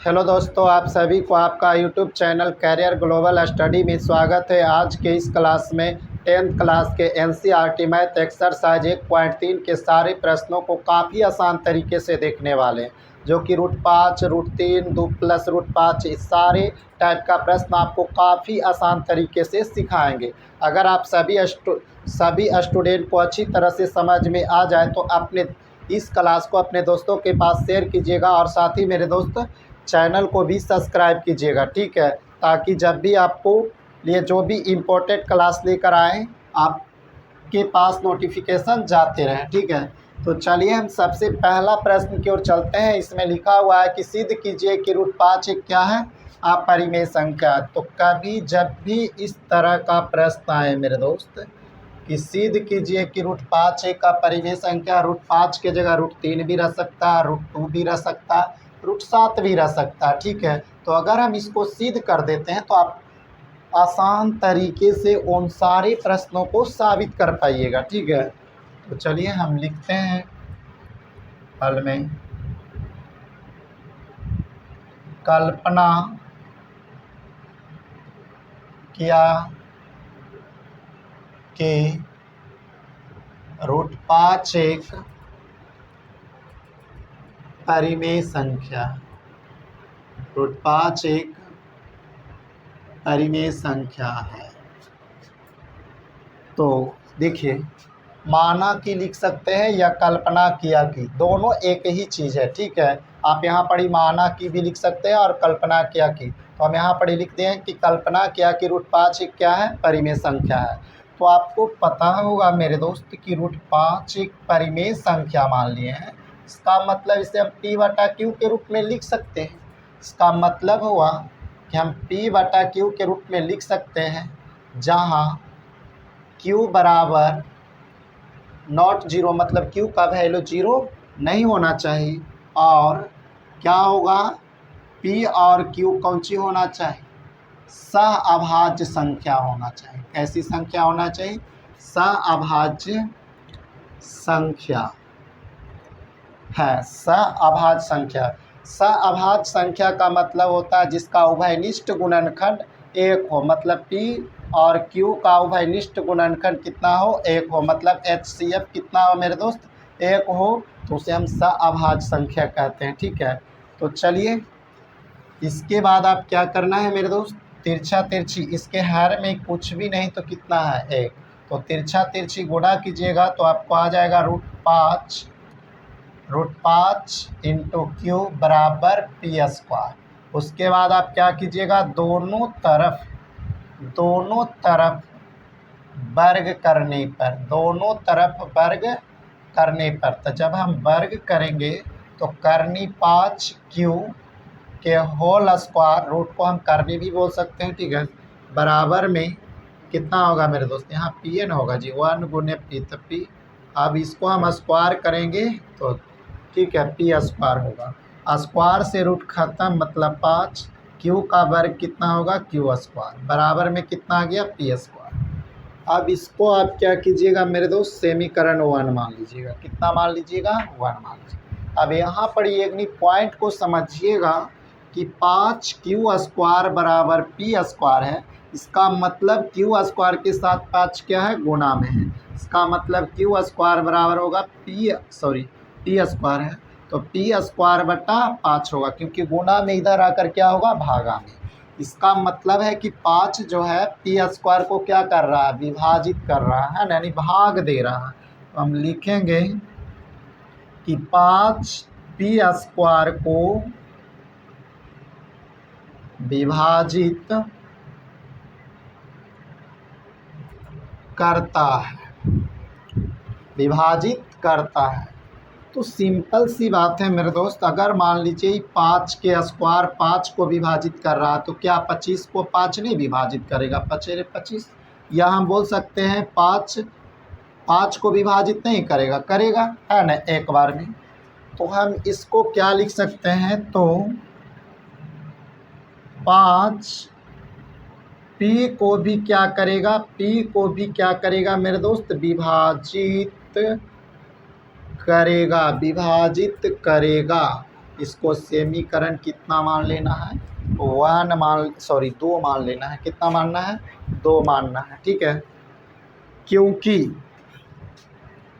Hello दोस्तों, आप सभी को आपका YouTube channel Career Global Study में स्वागत है। आज के इस क्लास में 10th क्लास के एनसीईआरटी मैथ एक्सरसाइज 1.3 के सारे प्रश्नों को काफ़ी आसान तरीके से देखने वाले हैं, जो कि √5, √3, 2+√5 इस सारे टाइप का प्रश्न आपको काफ़ी आसान तरीके से सिखाएंगे। अगर आप सभी स्टूडेंट को अच्छी तरह से समझ में आ जाए तो अपने इस क्लास को अपने दोस्तों के पास शेयर कीजिएगा और साथ ही मेरे दोस्त चैनल को भी सब्सक्राइब कीजिएगा, ठीक है, ताकि जब भी आपको लिए जो भी इम्पोर्टेंट क्लास लेकर आएँ आपके पास नोटिफिकेशन जाते रहें, ठीक है। तो चलिए हम सबसे पहला प्रश्न की ओर चलते हैं। इसमें लिखा हुआ है कि सिद्ध कीजिए कि √5 एक क्या है, अपरिमेय संख्या। तो कभी जब भी इस तरह का प्रश्न आए मेरे दोस्त कि सिद्ध कीजिए कि √5 एक अपरिमेय संख्या, √5 के जगह √3 भी रह सकता है, √2 भी रह सकता है, √7 भी रह सकता है, ठीक है। तो अगर हम इसको सिद्ध कर देते हैं तो आप आसान तरीके से उन सारे प्रश्नों को साबित कर पाइएगा, ठीक है। तो चलिए हम लिखते हैं हल में कल्पना किया कि √5 एक परिमेय संख्या, √5 एक परिमेय संख्या है। तो देखिए, माना कि लिख सकते हैं या कल्पना किया कि, दोनों एक ही चीज़ है, ठीक है। आप यहाँ पर ही माना कि भी लिख सकते हैं और कल्पना किया कि। तो हम यहाँ पर ही लिखते हैं कि कल्पना किया कि √5 एक क्या है, परिमेय संख्या है। तो आपको पता होगा मेरे दोस्त कि √5 एक परिमेय संख्या मान लिए हैं। इसका मतलब इसे हम P/Q के रूप में लिख सकते हैं। इसका मतलब हुआ कि हम P/Q के रूप में लिख सकते हैं, जहाँ Q बराबर नॉट जीरो, मतलब Q का वैल्यू 0 नहीं होना चाहिए। और क्या होगा, P और Q कौन सी होना चाहिए, सहअभाज्य संख्या होना चाहिए। कैसी संख्या होना चाहिए, सहअभाज्य संख्या है। सहअभाज्य संख्या, सहअभाज्य संख्या का मतलब होता है जिसका उभयनिष्ठ गुणनखंड 1 हो, मतलब P और Q का उभयनिष्ठ गुणनखंड कितना हो, 1 हो, मतलब HCF कितना हो मेरे दोस्त, 1 हो, तो उसे हम सहअभाज्य संख्या कहते हैं, ठीक है। तो चलिए इसके बाद आप क्या करना है मेरे दोस्त, तिरछा तिरछी, इसके हर में कुछ भी नहीं तो कितना है, 1। तो तिरछा तिरछी गुणा कीजिएगा तो आपको आ जाएगा √5 इंटू Q बराबर P²। उसके बाद आप क्या कीजिएगा, दोनों तरफ वर्ग करने पर, दोनों तरफ वर्ग करने पर, तो जब हम वर्ग करेंगे तो करनी 5Q के होल स्क्वायर, रूट को हम करनी भी बोल सकते हैं, ठीक है, बराबर में कितना होगा मेरे दोस्त, यहाँ Pn होगा जी, 1 गुने P, तो P। अब इसको हम स्क्वायर करेंगे तो ठीक है, P² होगा, स्क्वायर से रूट खत्म, मतलब 5, Q का वर्ग कितना होगा, Q² बराबर में कितना आ गया, P²। अब इसको आप क्या कीजिएगा मेरे दोस्त, समीकरण 1 मान लीजिएगा। कितना मान लीजिएगा, 1 मान लीजिएगा। अब यहाँ पर एक पॉइंट को समझिएगा कि 5Q² बराबर P² है। इसका मतलब Q² के साथ 5 क्या है, गुणा में है। इसका मतलब Q² बराबर होगा P² है, तो P²/5 होगा, क्योंकि गुणा में इधर आकर क्या होगा, भागा में। इसका मतलब है कि 5 जो है P² को क्या कर रहा है, विभाजित कर रहा है, यानी भाग दे रहा है। तो हम लिखेंगे कि 5 P² को विभाजित करता है, विभाजित करता है। तो सिंपल सी बात है मेरे दोस्त, अगर मान लीजिए 5 के स्क्वायर 5 को विभाजित कर रहा है तो क्या 25 को 5 नहीं विभाजित करेगा, 5×25, या हम बोल सकते हैं 5 को विभाजित नहीं करेगा, करेगा, है ना, एक बार में। तो हम इसको क्या लिख सकते हैं, तो 5 P को भी क्या करेगा, P को भी क्या करेगा मेरे दोस्त, विभाजित करेगा, विभाजित करेगा। इसको समीकरण कितना मान लेना है, 2 मान लेना है। कितना मानना है, 2 मानना है, ठीक है। क्योंकि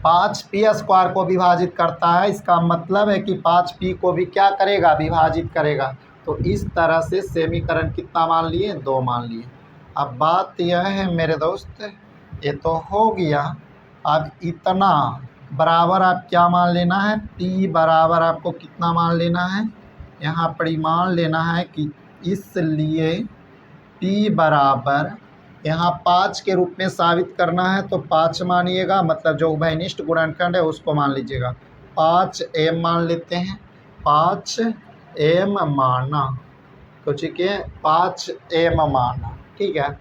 5p² को विभाजित करता है, इसका मतलब है कि 5p को भी क्या करेगा, विभाजित करेगा। तो इस तरह से समीकरण कितना मान लिए, 2 मान लिए। अब बात यह है मेरे दोस्त, ये तो हो गया। अब इतना बराबर आप क्या मान लेना है, p बराबर आपको कितना मान लेना है, यहाँ पर मान लेना है कि इसलिए p बराबर यहाँ 5 के रूप में साबित करना है तो 5 मानिएगा, मतलब जो उभयनिष्ठ गुणनखंड है उसको मान लीजिएगा। 5m मान लेते हैं, 5m माना, तो ठीक है 5m माना, ठीक है।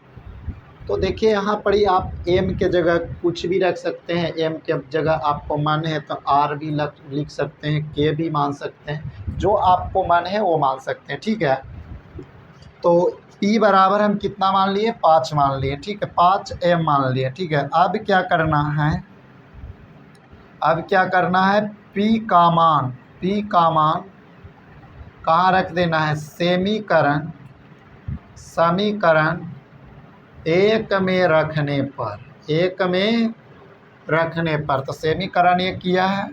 तो देखिए यहाँ पर ही आप m के जगह कुछ भी रख सकते हैं, m के जगह आपको मन है तो r भी लिख सकते हैं, k भी मान सकते हैं, जो आपको मन है वो मान सकते हैं, ठीक है। तो p बराबर हम कितना मान लिए, 5 मान लिए, ठीक है, 5m मान लिए, ठीक है। अब क्या करना है, अब क्या करना है, p का मान कहाँ रख देना है, समीकरण 1 में रखने पर, तो समीकरण 1 किया है।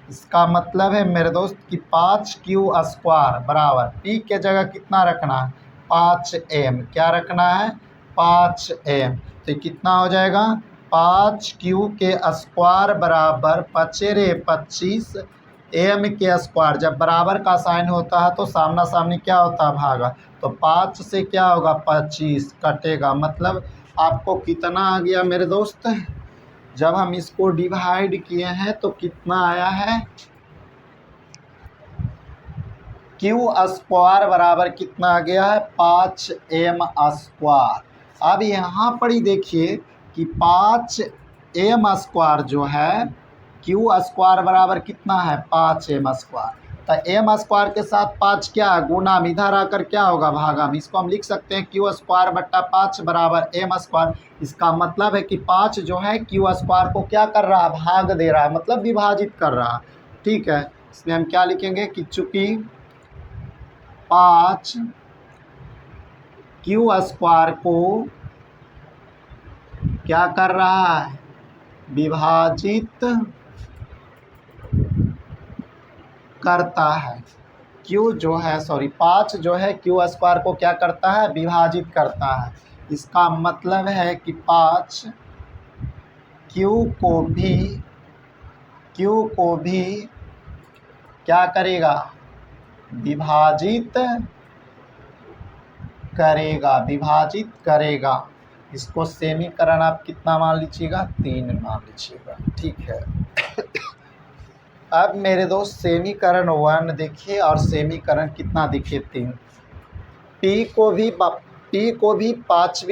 इसका मतलब है मेरे दोस्त कि 5q² बराबर p के जगह कितना रखना है, 5m, क्या रखना है, 5m। तो कितना हो जाएगा, 5q² बराबर 5×25 m के स्क्वायर। जब बराबर का साइन होता है तो सामना सामनी क्या होता है, भागा। तो 5 से क्या होगा, 25 कटेगा, मतलब आपको कितना आ गया मेरे दोस्त, जब हम इसको डिवाइड किए हैं तो कितना आया है, q² बराबर कितना आ गया है, 5m²। अब यहाँ पर ही देखिए कि 5m² जो है, q² बराबर कितना है, 5m²। तो m² के साथ 5 क्या है, गुना, इधर आकर क्या होगा, भागा। इसको हम लिख सकते हैं q² बट्टा 5 बराबर m²। इसका मतलब है कि 5 जो है q² को क्या कर रहा है, भाग दे रहा है, मतलब विभाजित कर रहा है, ठीक है। इसमें हम क्या लिखेंगे कि चूंकि 5 q² को क्या कर रहा है, विभाजित करता है, पाँच जो है q² को क्या करता है, विभाजित करता है। इसका मतलब है कि 5 q को भी क्या करेगा, विभाजित करेगा। इसको समीकरण आप कितना मान लीजिएगा, 3 मान लीजिएगा, ठीक है। अब मेरे दोस्त समीकरण 1 देखिए और समीकरण कितना देखिए 3। p को भी 5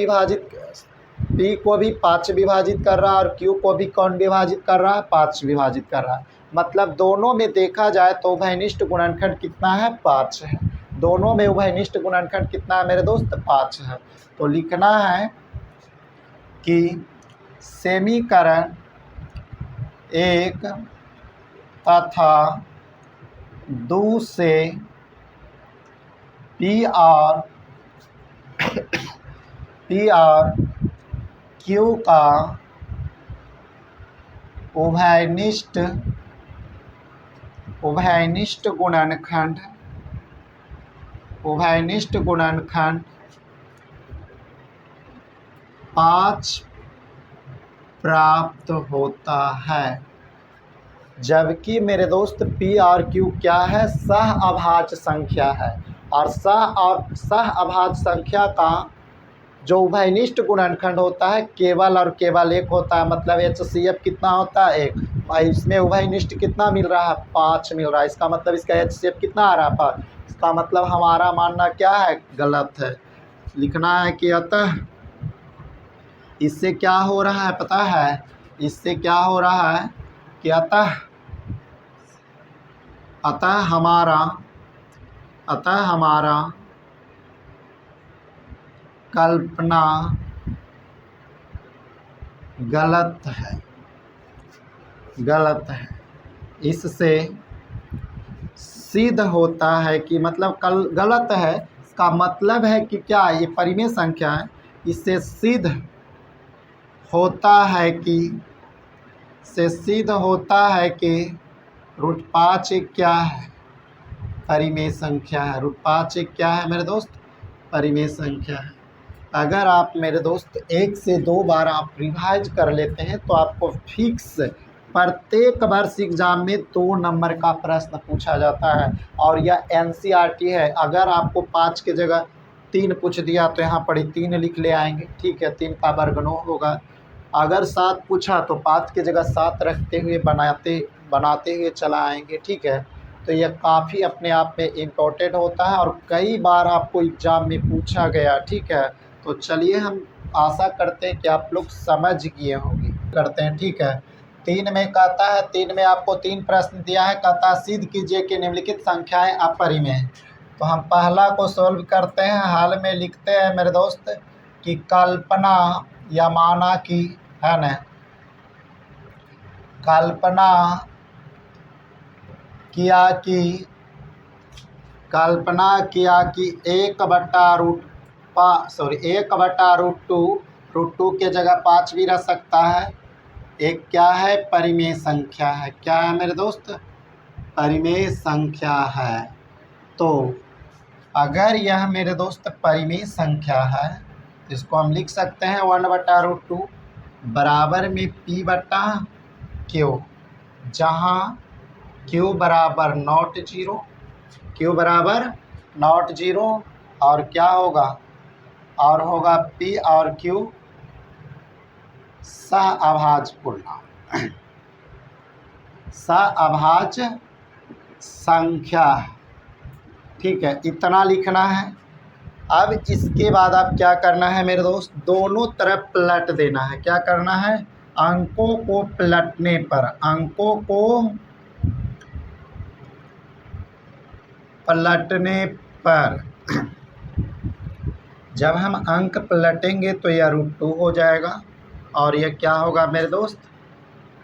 विभाजित कर रहा है और q को भी कौन विभाजित कर रहा है, 5 विभाजित कर रहा है। मतलब दोनों में देखा जाए तो उभयनिष्ठ गुणनखंड कितना है, 5 है। दोनों में उभयनिष्ठ गुणनखंड कितना है मेरे दोस्त, 5 है। तो लिखना है कि समीकरण 1 तथा 2 से p और q का उभयनिष्ठ गुणनखंड 5 प्राप्त होता है। जबकि मेरे दोस्त p और q क्या है, सह अभाज्य संख्या है, और सह अभाज्य संख्या का जो उभयनिष्ठ गुणनखंड होता है केवल और केवल 1 होता है। मतलब HCF कितना होता है, 1। इसमें उभयनिष्ठ कितना मिल रहा है, 5 मिल रहा है। इसका मतलब इसका HCF कितना आ रहा है, 5। इसका मतलब हमारा मानना क्या है, गलत है। लिखना है कि अतः इससे क्या हो रहा है पता है, इससे क्या हो रहा है कि अतः हमारा कल्पना गलत है। इससे सिद्ध होता है कि मतलब कल गलत है, इसका मतलब है कि क्या ये परिमेय संख्या है, इससे सिद्ध होता है कि √5 एक क्या है, परिमेय संख्या है। √5 एक क्या है मेरे दोस्त, परिमेय संख्या है। अगर आप मेरे दोस्त 1 से 2 बार आप रिवाइज कर लेते हैं तो आपको फिक्स प्रत्येक वर्ष एग्जाम में 2 नंबर का प्रश्न पूछा जाता है। और यह NCERT है। अगर आपको 5 की जगह 3 पूछ दिया तो यहाँ पर 3 लिख ले आएंगे, ठीक है, 3 का वर्ग 9 होगा। अगर 7 पूछा तो 5 की जगह 7 रखते हुए बनाते हुए चला आएंगे, ठीक है। तो यह काफ़ी अपने आप में इम्पोर्टेंट होता है और कई बार आपको एग्ज़ाम में पूछा गया, ठीक है। तो चलिए हम आशा करते हैं कि आप लोग समझ गए होंगे, करते हैं, ठीक है। 3 में कहता है, 3 में आपको 3 प्रश्न दिया है, कहता है सिद्ध कीजिए कि निम्नलिखित संख्याएं अपरिमेय हैं। तो हम पहला को सॉल्व करते हैं। हाल में लिखते हैं मेरे दोस्त कि कल्पना या माना कि, है ना, कल्पना किया कि 1/√2 के जगह 5 भी रह सकता है। एक क्या है, परिमेय संख्या है। क्या है मेरे दोस्त, परिमेय संख्या है। तो अगर यह मेरे दोस्त परिमेय संख्या है तो इसको हम लिख सकते हैं 1/√2 बराबर में P/Q, जहाँ Q बराबर नॉट जीरो और क्या होगा, और होगा P और Q सहअभाज्य पूर्णांक, सहअभाज्य संख्या, ठीक है। इतना लिखना है। अब इसके बाद आप क्या करना है मेरे दोस्त, दोनों तरफ पलट देना है। क्या करना है, अंकों को पलटने पर जब हम अंक पलटेंगे तो यह √2 हो जाएगा और यह क्या होगा मेरे दोस्त,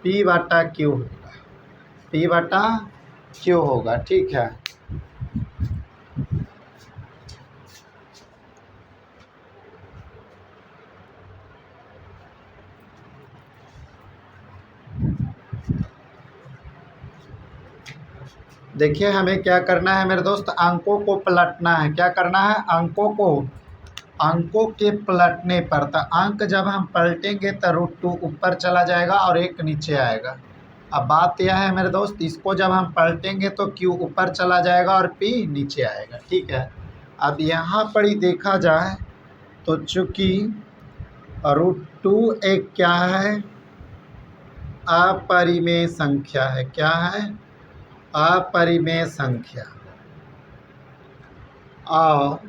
P/Q होगा, ठीक है। देखिए हमें क्या करना है मेरे दोस्त, अंकों को पलटना है। क्या करना है, अंकों के पलटने पर, तो अंक जब हम पलटेंगे तो √2 ऊपर चला जाएगा और 1 नीचे आएगा। अब बात यह है मेरे दोस्त, इसको जब हम पलटेंगे तो Q ऊपर चला जाएगा और P नीचे आएगा, ठीक है। अब यहाँ पर ही देखा जाए तो चूँकि √2 एक क्या है, अपरिमेय संख्या है। क्या है, अपरिमेय संख्या। और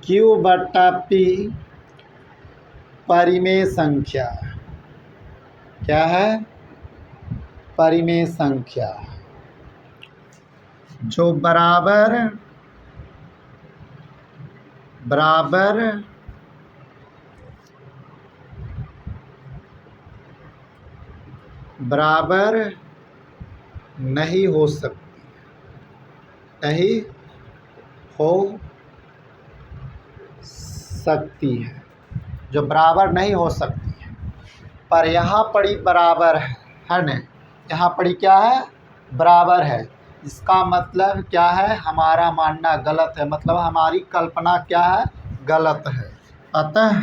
Q/P परिमेय संख्या। क्या है, परिमेय संख्या, जो बराबर नहीं हो सकती है, जो बराबर नहीं हो सकती है। पर यहाँ पड़ी बराबर है ना, यहाँ पड़ी क्या है, बराबर है। इसका मतलब क्या है, हमारा मानना गलत है, मतलब हमारी कल्पना क्या है, गलत है। अतः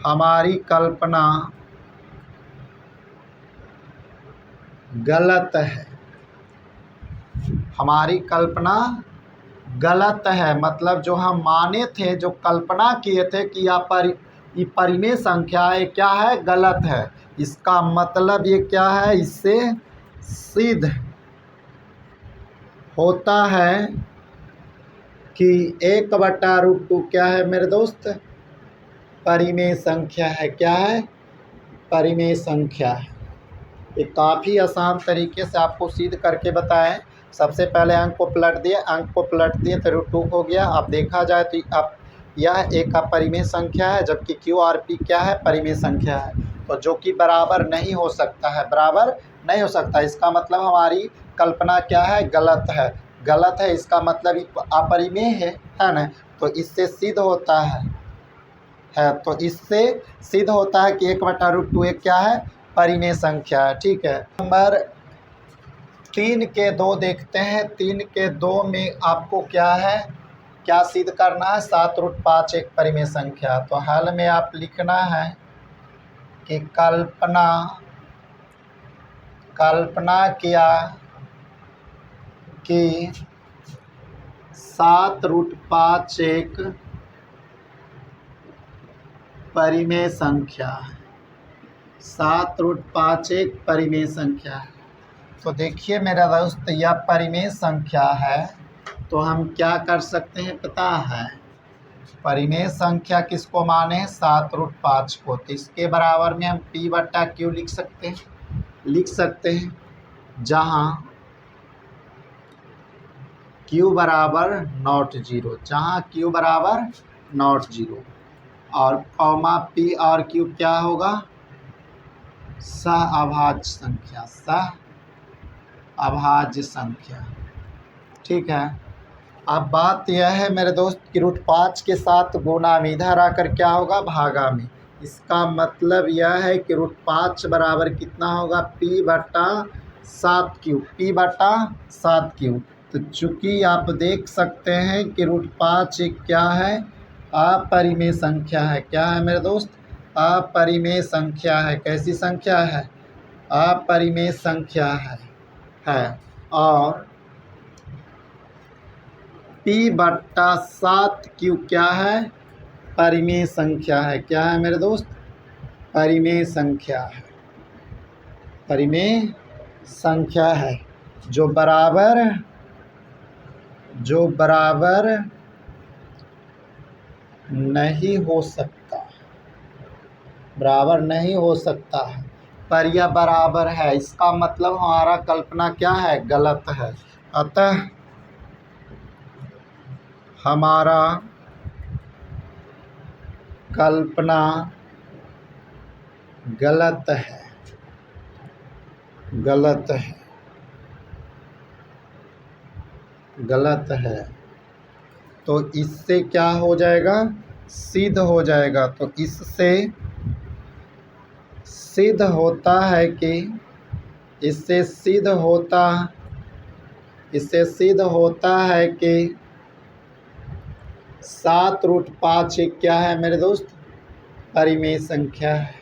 हमारी कल्पना गलत है, हमारी कल्पना गलत है। मतलब जो हम माने थे, जो कल्पना किए थे कि ये परिमेय संख्या है, क्या है, गलत है। इसका मतलब ये क्या है, इससे सिद्ध होता है कि 1/√2 क्या है मेरे दोस्त, परिमेय संख्या है। क्या है, परिमेय संख्या है। ये काफ़ी आसान तरीके से आपको सिद्ध करके बताएं। सबसे पहले अंक को पलट दिए तो √2 हो गया। अब देखा जाए तो अब यह एक अपरिमेय संख्या है, जबकि क्यू और पी क्या है, परिमेय संख्या है। तो जो कि बराबर नहीं हो सकता है, बराबर नहीं हो सकता, इसका मतलब हमारी कल्पना क्या है, गलत है। गलत है इसका मतलब अपरिमेय है ना। तो इससे सिद्ध होता है तो इससे सिद्ध होता है कि 1/√2 एक क्या है, परिमेय संख्या है। ठीक है, नंबर 3 के 2 देखते हैं। 3 के 2 में आपको क्या है, क्या सिद्ध करना है, 7√5 एक परिमेय संख्या। तो हल में आप लिखना है कि कल्पना किया कि 7√5 एक परिमेय संख्या है। 7√5 एक परिमेय संख्या है। तो देखिए मेरा दोस्त, यह परिमेय संख्या है, तो हम क्या कर सकते हैं पता है, परिमेय संख्या किसको माने हैं, 7√5 को। तो इसके बराबर में हम p/q लिख सकते हैं, जहाँ q बराबर नॉट जीरो, जहाँ q बराबर नॉट जीरो, और कॉमा p और q क्या होगा, सहअभाज्य संख्या, सहअभाज्य संख्या। ठीक है, अब बात यह है मेरे दोस्त कि √5 के साथ गुणा में इधर आकर क्या होगा, भागा में। इसका मतलब यह है कि √5 बराबर कितना होगा, p/7q, p/7q। तो चूँकि आप देख सकते हैं कि √5 एक क्या है, अपरिमेय संख्या है। क्या है मेरे दोस्त, अपरिमेय संख्या है। कैसी संख्या है, अपरिमेय संख्या है। और p/7q क्या है, परिमेय संख्या है। क्या है मेरे दोस्त, परिमेय संख्या है, परिमेय संख्या है, जो बराबर नहीं हो सकता, बराबर नहीं हो सकता है, पर यह बराबर है। इसका मतलब हमारा कल्पना क्या है, गलत है। अतः हमारा कल्पना गलत है, गलत है, गलत है। तो इससे क्या हो जाएगा, सिद्ध हो जाएगा। तो इससे सिद्ध होता है कि इससे सिद्ध होता है कि 7√5 एक क्या है मेरे दोस्त, परिमेय संख्या है।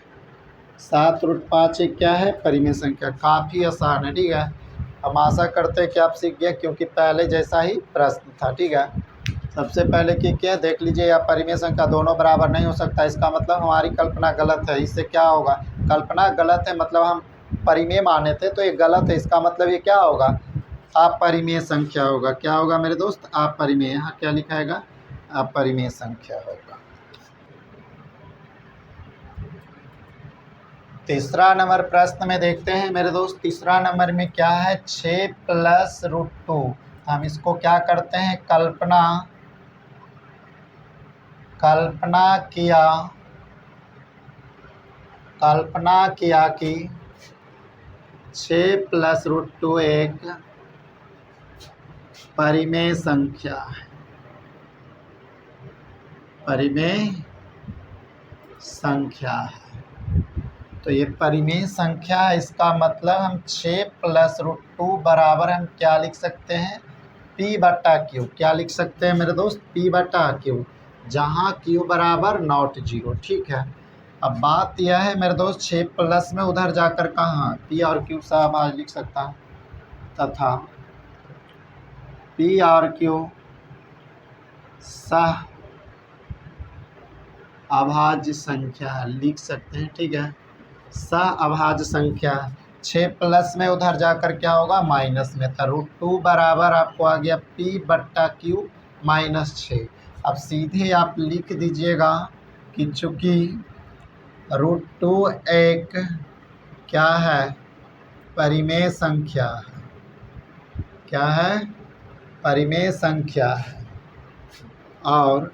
7√5 एक क्या है, परिमेय संख्या। काफ़ी आसान है। ठीक है, हम आशा करते हैं कि आप सीख गए, क्योंकि पहले जैसा ही प्रश्न था। ठीक है, सबसे पहले क्या देख लीजिए, या परिमेय संख्या दोनों बराबर नहीं हो सकता, इसका मतलब हमारी कल्पना गलत है। इससे क्या होगा, कल्पना गलत है मतलब हम परिमेय माने थे, तो ये गलत है। इसका मतलब ये क्या होगा, अपरिमेय संख्या होगा। क्या होगा मेरे दोस्त, अपरिमेय। यहाँ क्या लिखाएगा, अपरिमेय संख्या होगा। तीसरा नंबर प्रश्न में देखते हैं मेरे दोस्त। तीसरा नंबर में क्या है, 6 + √2। हम इसको क्या करते हैं, कल्पना किया कि 6 + √2 एक परिमेय संख्या है, परिमेय संख्या है। तो ये परिमेय संख्या है, इसका मतलब हम 6 + √2 बराबर हम क्या लिख सकते हैं, p/q। क्या लिख सकते हैं मेरे दोस्त, p/q, जहाँ q बराबर नॉट जीरो। ठीक है, अब बात यह है मेरे दोस्त, 6 प्लस में उधर जाकर कहाँ p और q सहअभाज्य लिख सकता है, तथा p और q सहअभाज्य संख्या लिख सकते हैं। ठीक है, सहअभाज्य संख्या। 6 प्लस में उधर जाकर क्या होगा, माइनस में था। √2 बराबर आपको आ गया p/q -6। अब सीधे आप लिख दीजिएगा कि चूँकि √2 एक क्या है, परिमेय संख्या है। क्या है, परिमेय संख्या है। और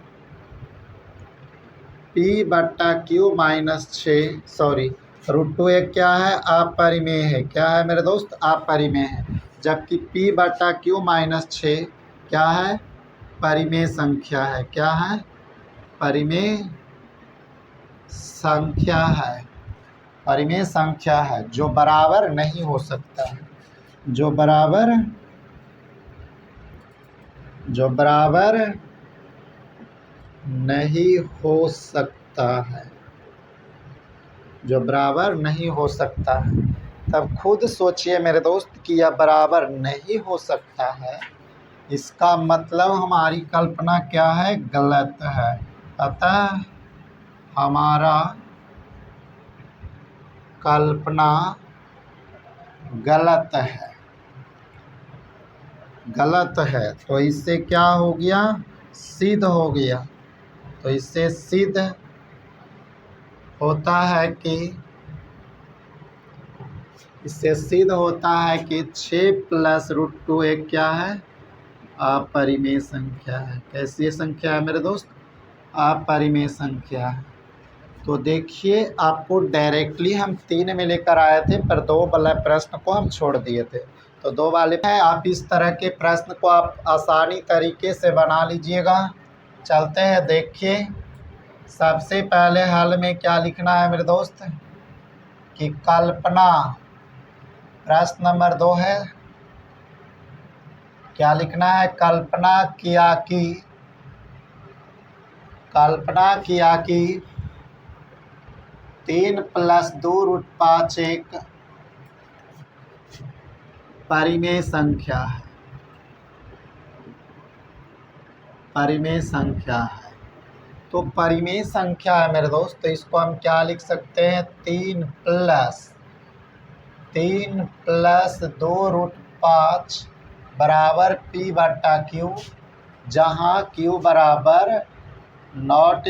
P बट्टा Q माइनस 6 सॉरी √2 एक क्या है अपरिमेय है। क्या है मेरे दोस्त अपरिमेय है। जबकि P बट्टा Q माइनस 6 क्या है परिमेय संख्या है। क्या है परिमेय संख्या है। परिमेय संख्या है जो बराबर नहीं हो सकता है। जो बराबर नहीं हो सकता है। जो बराबर नहीं हो सकता है। तब खुद सोचिए मेरे दोस्त कि यह बराबर नहीं हो सकता है, इसका मतलब हमारी कल्पना क्या है गलत है। अतः हमारा कल्पना गलत है। तो इससे क्या हो गया सिद्ध हो गया। तो इससे सिद्ध होता है कि 6 प्लस √2 एक क्या है अपरिमेय संख्या है। कैसी संख्या है मेरे दोस्त अपरिमेय संख्या है। तो देखिए आपको डायरेक्टली हम 3 में लेकर आए थे पर 2 वाले प्रश्न को हम छोड़ दिए थे। तो 2 वाले हैं। आप इस तरह के प्रश्न को आप आसानी तरीके से बना लीजिएगा। चलते हैं देखिए सबसे पहले हल में क्या लिखना है मेरे दोस्त कि कल्पना प्रश्न नंबर 2 है। क्या लिखना है कल्पना किया कि 3 प्लस 2 √5 एक परिमेय संख्या है। तो परिमेय संख्या है मेरे दोस्त। तो इसको हम क्या लिख सकते हैं 3 प्लस 2 √5 बराबर P बट्टा Q, जहाँ Q बराबर नॉट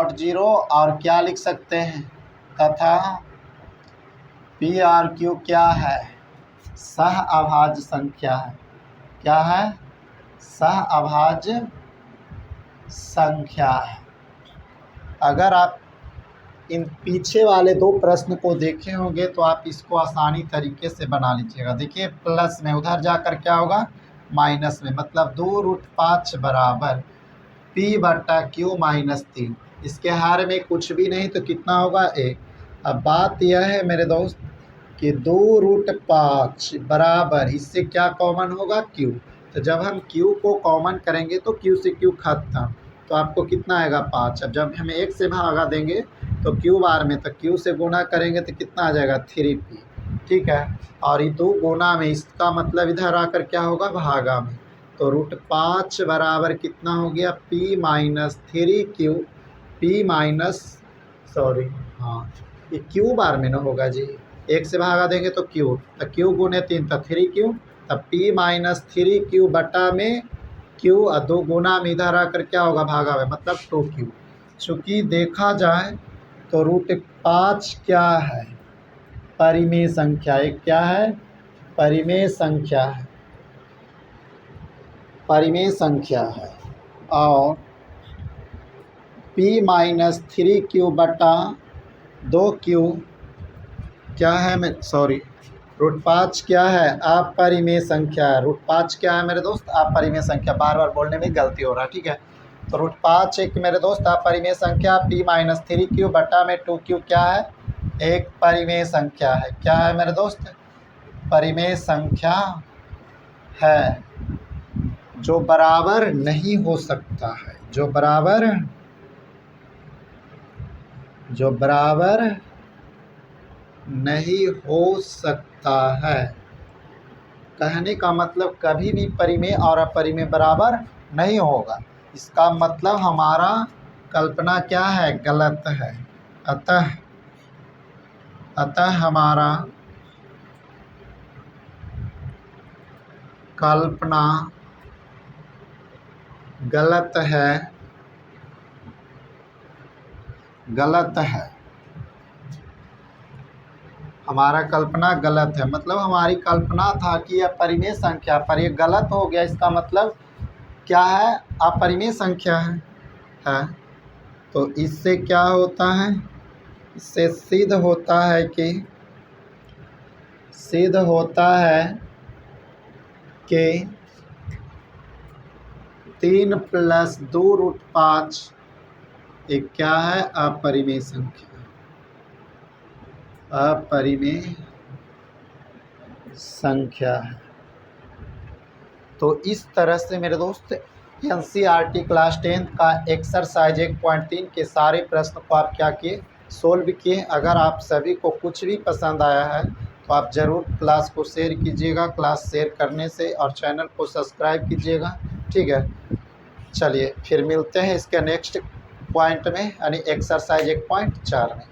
जीरो और क्या लिख सकते हैं तथा P और Q क्या है सह अभाज्य संख्या है। क्या है सह अभाज्य संख्या है। अगर आप इन पीछे वाले 2 प्रश्न को देखे होंगे तो आप इसको आसानी तरीके से बना लीजिएगा। देखिए प्लस में उधर जाकर क्या होगा माइनस में, मतलब 2 √5 बराबर P बट्टा Q माइनस 3। इसके हार में कुछ भी नहीं तो कितना होगा 1। अब बात यह है मेरे दोस्त कि 2 √5 बराबर इससे क्या कॉमन होगा Q। तो जब हम Q को कॉमन करेंगे तो Q से Q खत्म, तो आपको कितना आएगा 5। अब जब हम 1 से भागा देंगे तो Q बार में, तो Q से गुना करेंगे तो कितना आ जाएगा 3P। ठीक है। और ये 2 गुना में, इसका मतलब इधर आकर क्या होगा भागा में। तो √5 बराबर कितना हो गया P माइनस 3Q। ये Q बार में ना होगा जी। 1 से भागा देंगे तो Q, तो Q गुने 3 तो 3Q, तब P माइनस 3Q बटा में Q और 2 गुना में इधर आकर क्या होगा भागा में, मतलब 2Q। चूँकि देखा जाए तो √5 क्या है परिमेय संख्या। एक क्या है परिमेय संख्या है। और P माइनस 3Q बटा 2Q क्या है √5 क्या है अपरिमेय संख्या है। √5 क्या है मेरे दोस्त अपरिमेय संख्या। बार बार बोलने में गलती हो रहा है। ठीक है। तो √5 एक मेरे दोस्त अपरिमेय संख्या, P माइनस 3Q बटा में 2Q क्या है एक परिमेय संख्या है। क्या है मेरे दोस्त परिमेय संख्या है जो बराबर नहीं हो सकता है। जो बराबर नहीं हो सकता है। कहने का मतलब कभी भी परिमेय और अपरिमेय बराबर नहीं होगा। इसका मतलब हमारा कल्पना क्या है गलत है। अतः हमारा कल्पना गलत है। हमारा कल्पना गलत है, मतलब हमारी कल्पना था कि यह परिमेय संख्या पर यह गलत हो गया। इसका मतलब क्या है अपरिमेय संख्या है। तो इससे क्या होता है, इससे सिद्ध होता है कि 3 + 2√5 एक क्या है, अपरिमेय संख्या, अपरिमेय संख्या है। तो इस तरह से मेरे दोस्त एनसीईआरटी क्लास 10 का एक्सरसाइज 1.3 के सारे प्रश्न को आप क्या किए, सोल्व किए। अगर आप सभी को कुछ भी पसंद आया है तो आप ज़रूर क्लास को शेयर कीजिएगा, क्लास शेयर करने से, और चैनल को सब्सक्राइब कीजिएगा, ठीक है। चलिए फिर मिलते हैं इसके नेक्स्ट पॉइंट में, यानी एक्सरसाइज 1.4 में।